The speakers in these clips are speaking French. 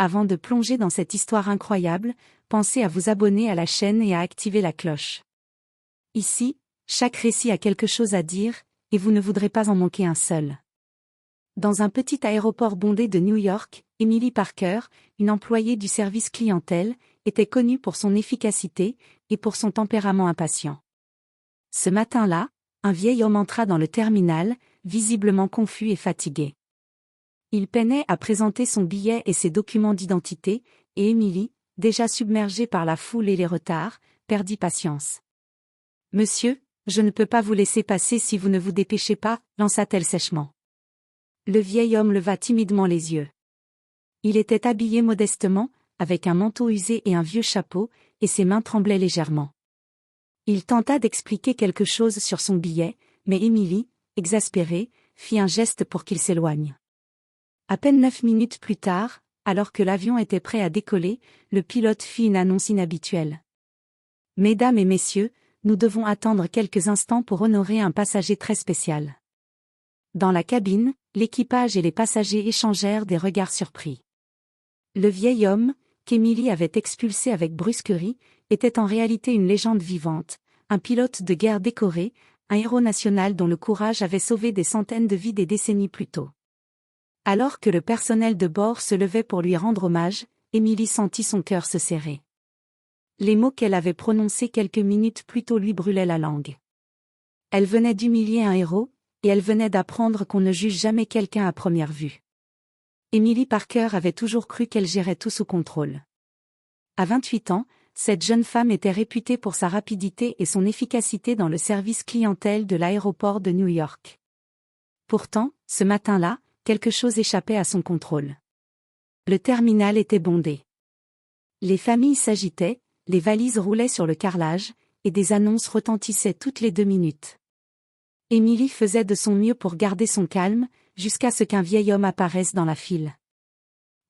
Avant de plonger dans cette histoire incroyable, pensez à vous abonner à la chaîne et à activer la cloche. Ici, chaque récit a quelque chose à dire, et vous ne voudrez pas en manquer un seul. Dans un petit aéroport bondé de New York, Emily Parker, une employée du service clientèle, était connue pour son efficacité et pour son tempérament impatient. Ce matin-là, un vieil homme entra dans le terminal, visiblement confus et fatigué. Il peinait à présenter son billet et ses documents d'identité, et Emily, déjà submergée par la foule et les retards, perdit patience. « Monsieur, je ne peux pas vous laisser passer si vous ne vous dépêchez pas, lança-t-elle sèchement. Le vieil homme leva timidement les yeux. Il était habillé modestement, avec un manteau usé et un vieux chapeau, et ses mains tremblaient légèrement. Il tenta d'expliquer quelque chose sur son billet, mais Emily, exaspérée, fit un geste pour qu'il s'éloigne. À peine 9 minutes plus tard, alors que l'avion était prêt à décoller, le pilote fit une annonce inhabituelle. « Mesdames et messieurs, nous devons attendre quelques instants pour honorer un passager très spécial. » Dans la cabine, l'équipage et les passagers échangèrent des regards surpris. Le vieil homme, qu'Emily avait expulsé avec brusquerie, était en réalité une légende vivante, un pilote de guerre décoré, un héros national dont le courage avait sauvé des centaines de vies des décennies plus tôt. Alors que le personnel de bord se levait pour lui rendre hommage, Emily sentit son cœur se serrer. Les mots qu'elle avait prononcés quelques minutes plus tôt lui brûlaient la langue. Elle venait d'humilier un héros, et elle venait d'apprendre qu'on ne juge jamais quelqu'un à première vue. Emily Parker avait toujours cru qu'elle gérait tout sous contrôle. À 28 ans, cette jeune femme était réputée pour sa rapidité et son efficacité dans le service clientèle de l'aéroport de New York. Pourtant, ce matin-là, quelque chose échappait à son contrôle. Le terminal était bondé. Les familles s'agitaient, les valises roulaient sur le carrelage, et des annonces retentissaient toutes les 2 minutes. Emily faisait de son mieux pour garder son calme, jusqu'à ce qu'un vieil homme apparaisse dans la file.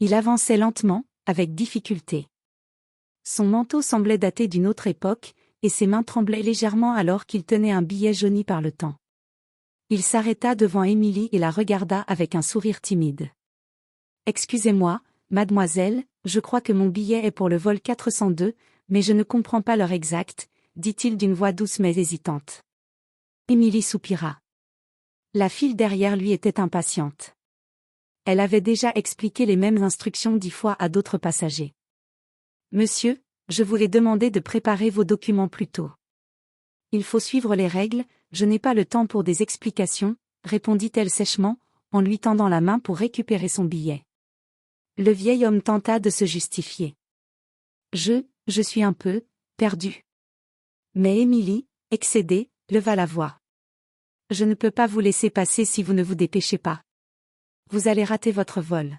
Il avançait lentement, avec difficulté. Son manteau semblait dater d'une autre époque, et ses mains tremblaient légèrement alors qu'il tenait un billet jauni par le temps. Il s'arrêta devant Emily et la regarda avec un sourire timide. « Excusez-moi, mademoiselle, je crois que mon billet est pour le vol 402, mais je ne comprends pas l'heure exacte, » dit-il d'une voix douce mais hésitante. Emily soupira. La file derrière lui était impatiente. Elle avait déjà expliqué les mêmes instructions 10 fois à d'autres passagers. « Monsieur, je voulais demander de préparer vos documents plus tôt. »« Il faut suivre les règles, je n'ai pas le temps pour des explications, » répondit-elle sèchement, en lui tendant la main pour récupérer son billet. Le vieil homme tenta de se justifier. « Je suis un peu perdu. » Mais Emily, excédée, leva la voix. « Je ne peux pas vous laisser passer si vous ne vous dépêchez pas. Vous allez rater votre vol. »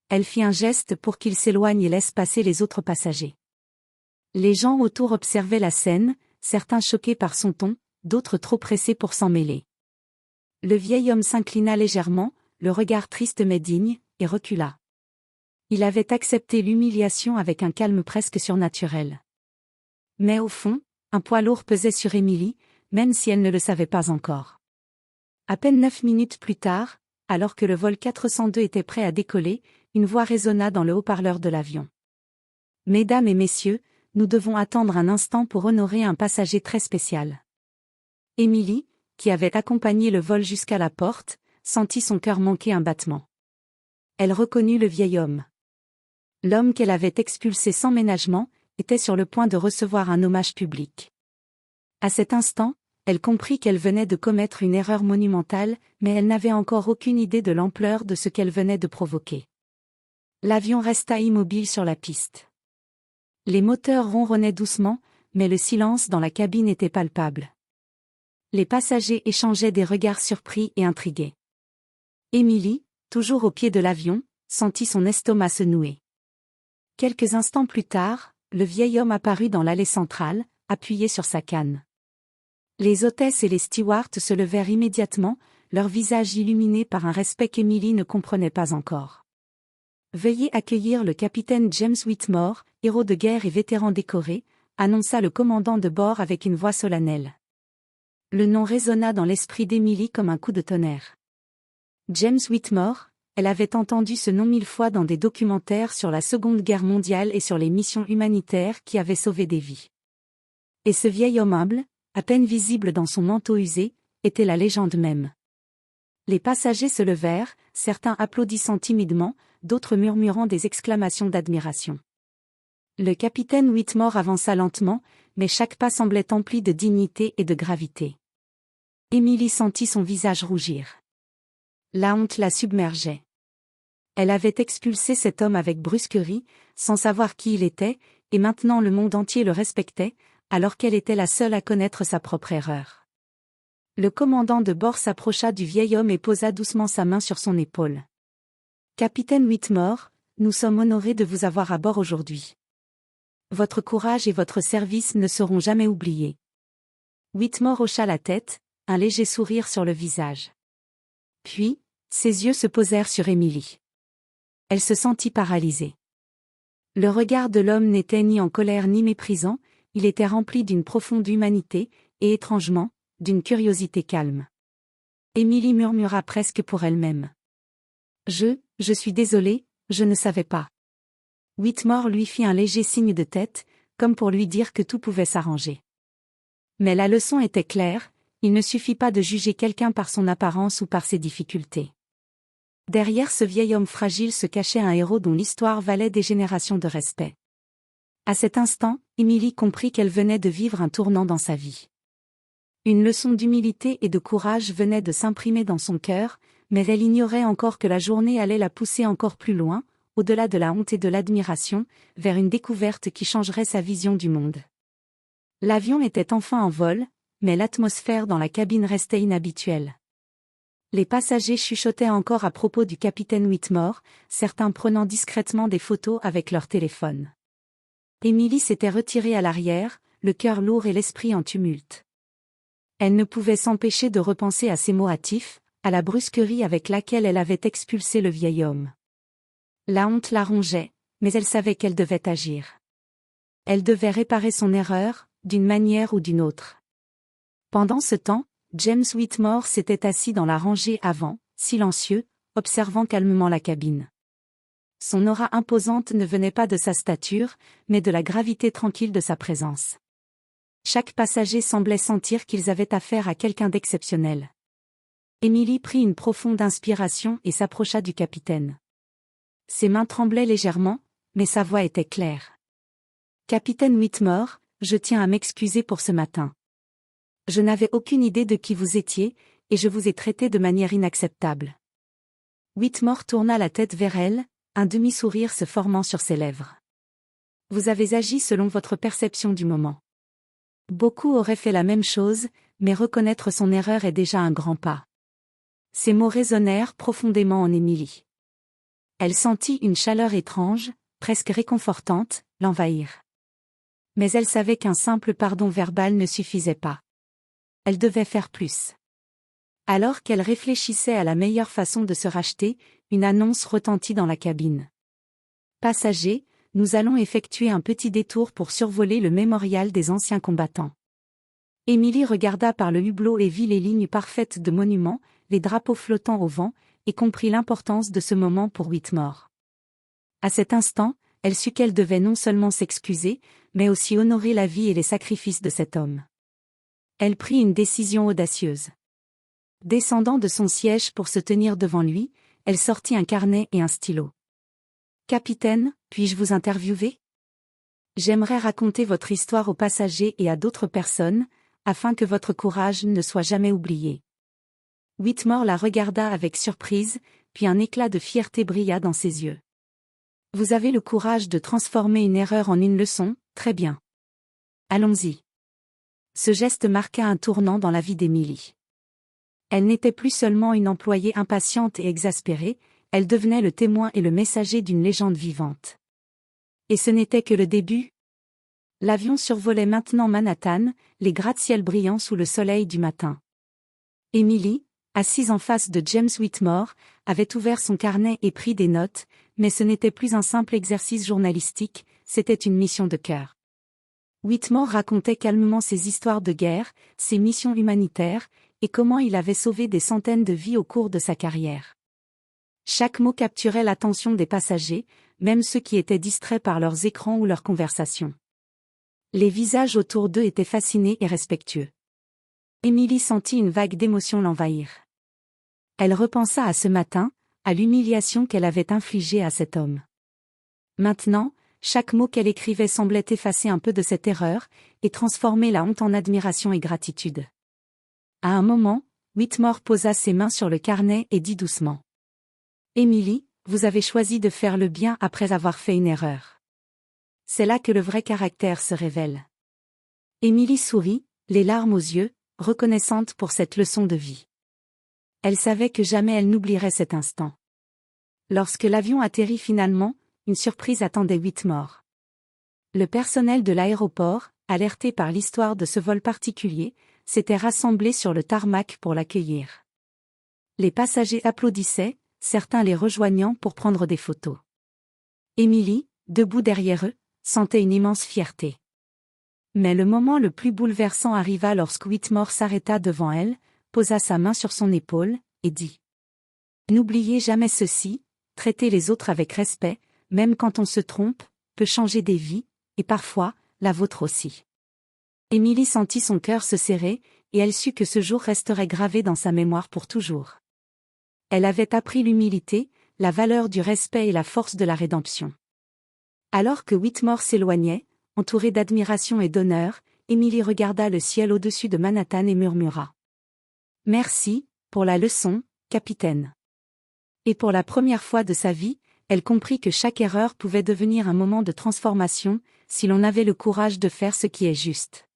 Elle fit un geste pour qu'il s'éloigne et laisse passer les autres passagers. Les gens autour observaient la scène, certains choqués par son ton, d'autres trop pressés pour s'en mêler. Le vieil homme s'inclina légèrement, le regard triste mais digne, et recula. Il avait accepté l'humiliation avec un calme presque surnaturel. Mais au fond, un poids lourd pesait sur Emily, même si elle ne le savait pas encore. À peine 9 minutes plus tard, alors que le vol 402 était prêt à décoller, une voix résonna dans le haut-parleur de l'avion. « Mesdames et messieurs, nous devons attendre un instant pour honorer un passager très spécial. » Emily, qui avait accompagné le vol jusqu'à la porte, sentit son cœur manquer un battement. Elle reconnut le vieil homme. L'homme qu'elle avait expulsé sans ménagement, était sur le point de recevoir un hommage public. À cet instant, elle comprit qu'elle venait de commettre une erreur monumentale, mais elle n'avait encore aucune idée de l'ampleur de ce qu'elle venait de provoquer. L'avion resta immobile sur la piste. Les moteurs ronronnaient doucement, mais le silence dans la cabine était palpable. Les passagers échangeaient des regards surpris et intrigués. Emily, toujours au pied de l'avion, sentit son estomac se nouer. Quelques instants plus tard, le vieil homme apparut dans l'allée centrale, appuyé sur sa canne. Les hôtesses et les stewards se levèrent immédiatement, leurs visages illuminés par un respect qu'Emily ne comprenait pas encore. « Veuillez accueillir le capitaine James Whitmore, héros de guerre et vétéran décoré », annonça le commandant de bord avec une voix solennelle. Le nom résonna dans l'esprit d'Emily comme un coup de tonnerre. James Whitmore, elle avait entendu ce nom 1000 fois dans des documentaires sur la Seconde Guerre mondiale et sur les missions humanitaires qui avaient sauvé des vies. Et ce vieil homme humble, à peine visible dans son manteau usé, était la légende même. Les passagers se levèrent, certains applaudissant timidement, d'autres murmurant des exclamations d'admiration. Le capitaine Whitmore avança lentement, mais chaque pas semblait empli de dignité et de gravité. Emily sentit son visage rougir. La honte la submergeait. Elle avait expulsé cet homme avec brusquerie, sans savoir qui il était, et maintenant le monde entier le respectait, alors qu'elle était la seule à connaître sa propre erreur. Le commandant de bord s'approcha du vieil homme et posa doucement sa main sur son épaule. « Capitaine Whitmore, nous sommes honorés de vous avoir à bord aujourd'hui. Votre courage et votre service ne seront jamais oubliés. » Whitmore hocha la tête, un léger sourire sur le visage. Puis, ses yeux se posèrent sur Emily. Elle se sentit paralysée. Le regard de l'homme n'était ni en colère ni méprisant, il était rempli d'une profonde humanité, et étrangement, d'une curiosité calme. Emily murmura presque pour elle-même. « Je suis désolée, je ne savais pas. » Whitmore lui fit un léger signe de tête, comme pour lui dire que tout pouvait s'arranger. Mais la leçon était claire, il ne suffit pas de juger quelqu'un par son apparence ou par ses difficultés. Derrière ce vieil homme fragile se cachait un héros dont l'histoire valait des générations de respect. À cet instant, Emily comprit qu'elle venait de vivre un tournant dans sa vie. Une leçon d'humilité et de courage venait de s'imprimer dans son cœur, mais elle ignorait encore que la journée allait la pousser encore plus loin, au-delà de la honte et de l'admiration, vers une découverte qui changerait sa vision du monde. L'avion était enfin en vol, mais l'atmosphère dans la cabine restait inhabituelle. Les passagers chuchotaient encore à propos du capitaine Whitmore, certains prenant discrètement des photos avec leur téléphone. Emily s'était retirée à l'arrière, le cœur lourd et l'esprit en tumulte. Elle ne pouvait s'empêcher de repenser à ses mots hâtifs, à la brusquerie avec laquelle elle avait expulsé le vieil homme. La honte la rongeait, mais elle savait qu'elle devait agir. Elle devait réparer son erreur, d'une manière ou d'une autre. Pendant ce temps, James Whitmore s'était assis dans la rangée avant, silencieux, observant calmement la cabine. Son aura imposante ne venait pas de sa stature, mais de la gravité tranquille de sa présence. Chaque passager semblait sentir qu'ils avaient affaire à quelqu'un d'exceptionnel. Emily prit une profonde inspiration et s'approcha du capitaine. Ses mains tremblaient légèrement, mais sa voix était claire. « Capitaine Whitmore, je tiens à m'excuser pour ce matin. Je n'avais aucune idée de qui vous étiez, et je vous ai traité de manière inacceptable. » Whitmore tourna la tête vers elle, un demi-sourire se formant sur ses lèvres. « Vous avez agi selon votre perception du moment. Beaucoup auraient fait la même chose, mais reconnaître son erreur est déjà un grand pas. » Ces mots résonnèrent profondément en Emily. Elle sentit une chaleur étrange, presque réconfortante, l'envahir. Mais elle savait qu'un simple pardon verbal ne suffisait pas. Elle devait faire plus. Alors qu'elle réfléchissait à la meilleure façon de se racheter, une annonce retentit dans la cabine. « Passagers, nous allons effectuer un petit détour pour survoler le mémorial des anciens combattants. » Emily regarda par le hublot et vit les lignes parfaites de monuments, les drapeaux flottants au vent, et comprit l'importance de ce moment pour Whitmore. À cet instant, elle sut qu'elle devait non seulement s'excuser, mais aussi honorer la vie et les sacrifices de cet homme. Elle prit une décision audacieuse. Descendant de son siège pour se tenir devant lui, elle sortit un carnet et un stylo. « Capitaine, puis-je vous interviewer ? J'aimerais raconter votre histoire aux passagers et à d'autres personnes, afin que votre courage ne soit jamais oublié. » Whitmore la regarda avec surprise, puis un éclat de fierté brilla dans ses yeux. « Vous avez le courage de transformer une erreur en une leçon, très bien. Allons-y. » Ce geste marqua un tournant dans la vie d'Emily. Elle n'était plus seulement une employée impatiente et exaspérée, elle devenait le témoin et le messager d'une légende vivante. Et ce n'était que le début. L'avion survolait maintenant Manhattan, les gratte-ciels brillants sous le soleil du matin. Emily, assise en face de James Whitmore, avait ouvert son carnet et pris des notes, mais ce n'était plus un simple exercice journalistique, c'était une mission de cœur. Whitmore racontait calmement ses histoires de guerre, ses missions humanitaires, et comment il avait sauvé des centaines de vies au cours de sa carrière. Chaque mot capturait l'attention des passagers, même ceux qui étaient distraits par leurs écrans ou leurs conversations. Les visages autour d'eux étaient fascinés et respectueux. Emily sentit une vague d'émotion l'envahir. Elle repensa à ce matin, à l'humiliation qu'elle avait infligée à cet homme. Maintenant, chaque mot qu'elle écrivait semblait effacer un peu de cette erreur, et transformer la honte en admiration et gratitude. À un moment, Whitmore posa ses mains sur le carnet et dit doucement. « Emily, vous avez choisi de faire le bien après avoir fait une erreur. C'est là que le vrai caractère se révèle. » Emily sourit, les larmes aux yeux, reconnaissante pour cette leçon de vie. Elle savait que jamais elle n'oublierait cet instant. Lorsque l'avion atterrit finalement, une surprise attendait Whitmore. Le personnel de l'aéroport, alerté par l'histoire de ce vol particulier, s'était rassemblé sur le tarmac pour l'accueillir. Les passagers applaudissaient, certains les rejoignant pour prendre des photos. Emily, debout derrière eux, sentait une immense fierté. Mais le moment le plus bouleversant arriva lorsque Whitmore s'arrêta devant elle, posa sa main sur son épaule, et dit « N'oubliez jamais ceci, traiter les autres avec respect, même quand on se trompe, peut changer des vies, et parfois, la vôtre aussi. » Emily sentit son cœur se serrer, et elle sut que ce jour resterait gravé dans sa mémoire pour toujours. Elle avait appris l'humilité, la valeur du respect et la force de la rédemption. Alors que Whitmore s'éloignait, entourée d'admiration et d'honneur, Emily regarda le ciel au-dessus de Manhattan et murmura. « Merci, pour la leçon, capitaine. » Et pour la première fois de sa vie, elle comprit que chaque erreur pouvait devenir un moment de transformation, si l'on avait le courage de faire ce qui est juste.